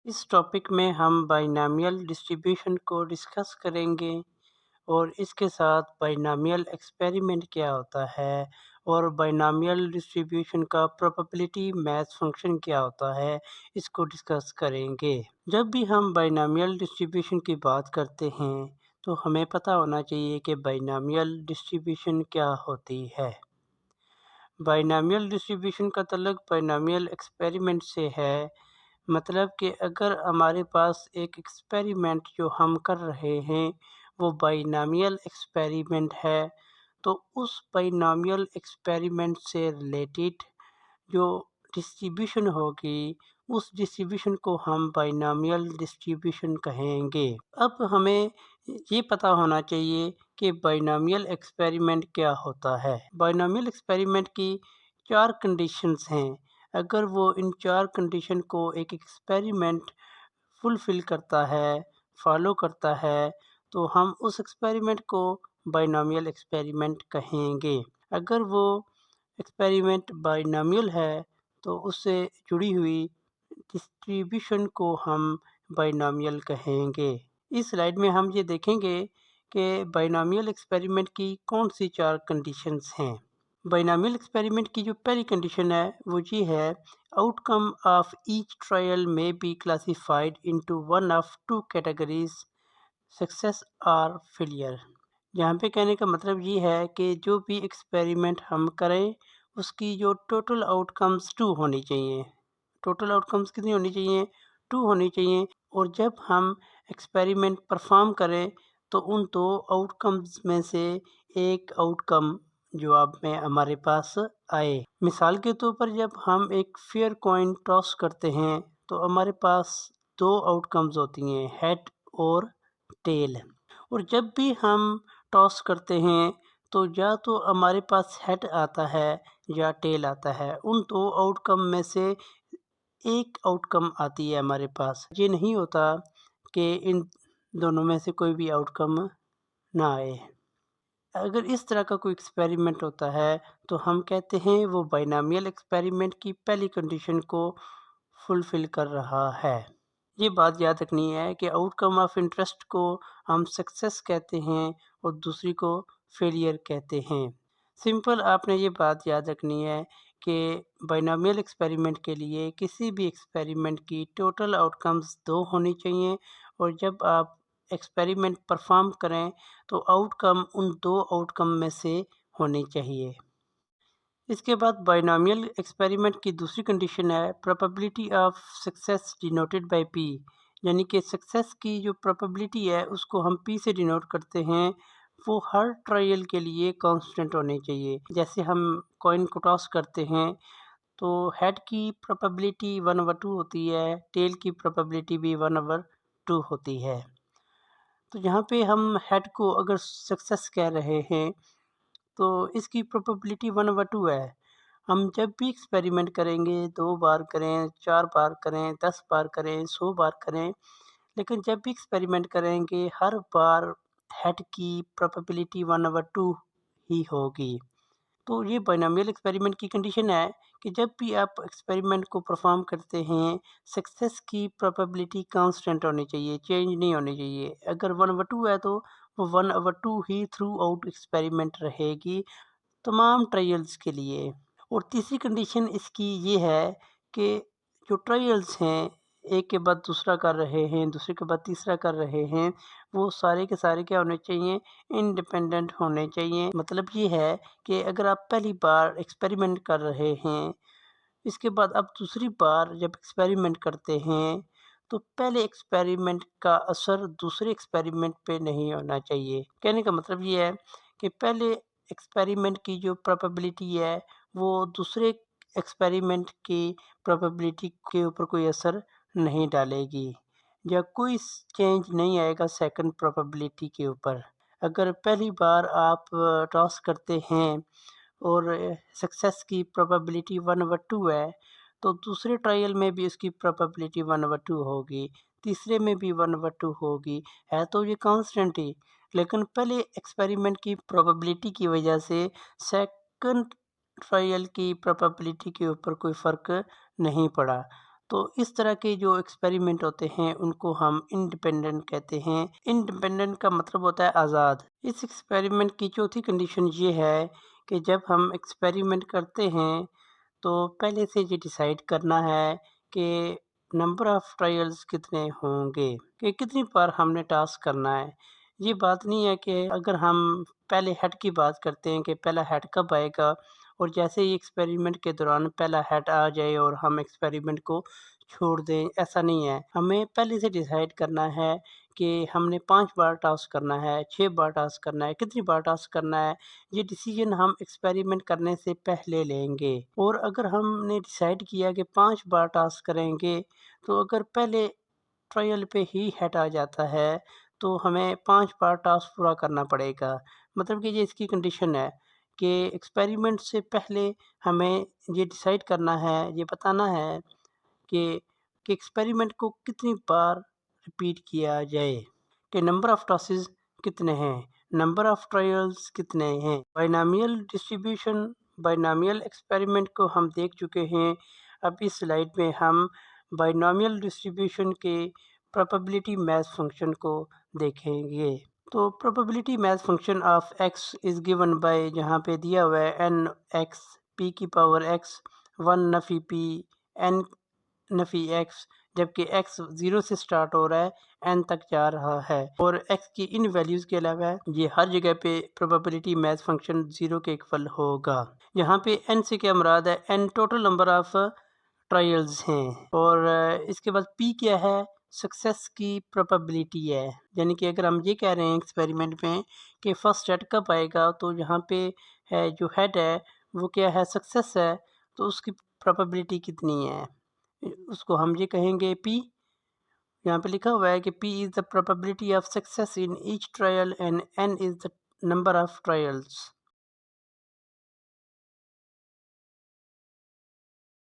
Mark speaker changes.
Speaker 1: इस टॉपिक में हम बाइनॉमियल डिस्ट्रीब्यूशन को डिस्कस करेंगे और इसके साथ बाइनॉमियल एक्सपेरिमेंट क्या होता है और बाइनॉमियल डिस्ट्रीब्यूशन का प्रोबेबिलिटी मैथ फंक्शन क्या होता है, इसको डिस्कस करेंगे। जब भी हम बाइनॉमियल डिस्ट्रीब्यूशन की बात करते हैं तो हमें पता होना चाहिए कि बाइनॉमियल डिस्ट्रीब्यूशन क्या होती है। बाइनॉमियल डिस्ट्रीब्यूशन का ताल्लुक बाइनॉमियल एक्सपेरिमेंट से है। मतलब कि अगर हमारे पास एक एक्सपेरिमेंट जो हम कर रहे हैं वो बाइनॉमियल एक्सपेरिमेंट है, तो उस बाइनॉमियल एक्सपेरिमेंट से रिलेटेड जो डिस्ट्रीब्यूशन होगी उस डिस्ट्रीब्यूशन को हम बाइनॉमियल डिस्ट्रीब्यूशन कहेंगे। अब हमें ये पता होना चाहिए कि बाइनॉमियल एक्सपेरिमेंट क्या होता है। बाइनॉमियल एक्सपेरिमेंट की 4 कंडीशंस हैं। अगर वो इन 4 कंडीशन को एक एक्सपेरिमेंट फुलफ़िल करता है, फॉलो करता है, तो हम उस एक्सपेरिमेंट को बाइनॉमियल एक्सपेरिमेंट कहेंगे। अगर वो एक्सपेरिमेंट बाइनॉमियल है तो उससे जुड़ी हुई डिस्ट्रीब्यूशन को हम बाइनॉमियल कहेंगे। इस स्लाइड में हम ये देखेंगे कि बाइनॉमियल एक्सपेरिमेंट की कौन सी 4 कंडीशंस हैं। बाइनॉमियल एक्सपेरिमेंट की जो पहली कंडीशन है वो ये है, आउटकम ऑफ ईच ट्रायल में be classified into one of 2 categories, success और फेलियर। यहाँ पे कहने का मतलब ये है कि जो भी एक्सपेरिमेंट हम करें उसकी जो टोटल आउटकम्स 2 होनी चाहिए। टोटल आउटकम्स कितनी होनी चाहिए? 2 होनी चाहिए। और जब हम एक्सपेरिमेंट परफॉर्म करें तो उन 2 आउटकम्स में से एक आउटकम जवाब में हमारे पास आए। मिसाल के तौर पर जब हम एक फेयर कॉइन टॉस करते हैं तो हमारे पास 2 आउटकम्स होती हैं, हेड और टेल। और जब भी हम टॉस करते हैं तो या तो हमारे पास हेड आता है या टेल आता है। उन 2 आउटकम में से एक आउटकम आती है हमारे पास। ये नहीं होता कि इन दोनों में से कोई भी आउटकम ना आए। अगर इस तरह का कोई एक्सपेरिमेंट होता है तो हम कहते हैं वो बाइनॉमियल एक्सपेरिमेंट की पहली कंडीशन को फुलफिल कर रहा है। ये बात याद रखनी है कि आउटकम ऑफ इंटरेस्ट को हम सक्सेस कहते हैं और दूसरी को फेलियर कहते हैं। सिंपल आपने ये बात याद रखनी है कि बाइनॉमियल एक्सपेरिमेंट के लिए किसी भी एक्सपेरिमेंट की टोटल आउटकम्स 2 होनी चाहिए और जब आप एक्सपेरिमेंट परफॉर्म करें तो आउटकम उन 2 आउटकम में से होने चाहिए। इसके बाद बाइनॉमियल एक्सपेरिमेंट की दूसरी कंडीशन है probability of success denoted by P. यानी कि सक्सेस की जो प्रोबेबिलिटी है उसको हम पी से डिनोट करते हैं, वो हर ट्रायल के लिए कांस्टेंट होनी चाहिए। जैसे हम कॉइन को टॉस करते हैं तो हेड की प्रोबेबिलिटी 1/2 होती है, टेल की प्रोबेबिलिटी भी 1/2 होती है। तो यहाँ पे हम हेड को अगर सक्सेस कह रहे हैं तो इसकी प्रोबेबिलिटी 1/2 है। हम जब भी एक्सपेरिमेंट करेंगे 2 बार करें, 4 बार करें, 10 बार करें, 100 बार करें, लेकिन जब भी एक्सपेरिमेंट करेंगे हर बार हेड की प्रोबेबिलिटी 1/2 ही होगी। तो ये बाइनॉमियल एक्सपेरिमेंट की कंडीशन है कि जब भी आप एक्सपेरिमेंट को परफॉर्म करते हैं सक्सेस की प्रोबेबिलिटी कांस्टेंट होनी चाहिए, चेंज नहीं होनी चाहिए। अगर 1/2 है तो वो 1/2 ही थ्रू आउट एक्सपेरिमेंट रहेगी तमाम ट्रायल्स के लिए। और तीसरी कंडीशन इसकी ये है कि जो ट्रायल्स हैं एक के बाद दूसरा कर रहे हैं, दूसरे के बाद तीसरा कर रहे हैं, वो सारे के सारे क्या होने चाहिए? इंडिपेंडेंट होने चाहिए। मतलब ये है कि अगर आप पहली बार एक्सपेरिमेंट कर रहे हैं, इसके बाद आप दूसरी बार जब एक्सपेरिमेंट करते हैं, तो पहले एक्सपेरिमेंट का असर दूसरे एक्सपेरिमेंट पे नहीं होना चाहिए। कहने का मतलब ये है कि पहले एक्सपेरिमेंट की जो प्रोबेबिलिटी है, वो दूसरे एक्सपेरिमेंट की प्रोबेबिलिटी के ऊपर कोई असर नहीं डालेगी या कोई चेंज नहीं आएगा सेकंड प्रोबेबिलिटी के ऊपर। अगर पहली बार आप टॉस करते हैं और सक्सेस की प्रोबेबिलिटी 1/2 है, तो दूसरे ट्रायल में भी इसकी प्रोबेबिलिटी 1/2 होगी, तीसरे में भी 1/2 होगी। है तो ये कांस्टेंट ही, लेकिन पहले एक्सपेरिमेंट की प्रोबेबिलिटी की वजह से सेकंड ट्रायल की प्रोबेबिलिटी के ऊपर कोई फ़र्क नहीं पड़ा। तो इस तरह के जो एक्सपेरिमेंट होते हैं उनको हम इंडिपेंडेंट कहते हैं। इंडिपेंडेंट का मतलब होता है आज़ाद। इस एक्सपेरिमेंट की चौथी कंडीशन ये है कि जब हम एक्सपेरिमेंट करते हैं तो पहले से ये डिसाइड करना है कि नंबर ऑफ ट्रायल्स कितने होंगे, कि कितनी बार हमने टास्क करना है। ये बात नहीं है कि अगर हम पहले हेड की बात करते हैं कि पहला हेड कब आएगा और जैसे ही एक्सपेरिमेंट के दौरान पहला हेड आ जाए और हम एक्सपेरिमेंट को छोड़ दें, ऐसा नहीं है। हमें पहले से डिसाइड करना है कि हमने 5 बार टास्क करना है, 6 बार टास्क करना है, कितनी बार टास्क करना है। ये डिसीजन हम एक्सपेरिमेंट करने से पहले लेंगे। और अगर हमने डिसाइड किया कि 5 बार टास्क करेंगे, तो अगर पहले ट्रायल पे ही हेड आ जाता है, तो हमें 5 बार टास्क पूरा करना पड़ेगा। मतलब कि ये इसकी कंडीशन है कि एक्सपेरिमेंट से पहले हमें ये डिसाइड करना है, ये बताना है कि एक्सपेरिमेंट को कितनी बार रिपीट किया जाए, कि नंबर ऑफ टॉसेस कितने हैं, नंबर ऑफ ट्रायल्स कितने हैं। बाइनोमियल डिस्ट्रीब्यूशन, बाइनोमियल एक्सपेरिमेंट को हम देख चुके हैं। अब इस स्लाइड में हम बाइनोमियल डिस्ट्रीब्यूशन के प्रोबेबिलिटी मैथ फंक्शन को देखेंगे। तो probability mass function of x is given by, जहाँ पे दिया हुआ है एन एक्स पी की पावर एक्स 1 नफी पी एन नफी एक्स, जबकि x 0 से स्टार्ट हो रहा है, n तक जा रहा है और x की इन वैल्यूज के अलावा ये हर जगह पे प्रोबेबिलिटी मैथ फंक्शन 0 के इक्वल होगा। यहाँ पे n से क्या मुराद है, n total number of trials हैं और इसके बाद p क्या है, सक्सेस की प्रोबेबिलिटी है। यानी कि अगर हम ये कह रहे हैं एक्सपेरिमेंट में कि फर्स्ट हेड कब आएगा, तो यहाँ पे है जो हेड है वो क्या है, सक्सेस है, तो उसकी प्रोबेबिलिटी कितनी है, उसको हम ये कहेंगे P। यहाँ पे लिखा हुआ है कि P is the probability of success in each trial and N is the number of trials.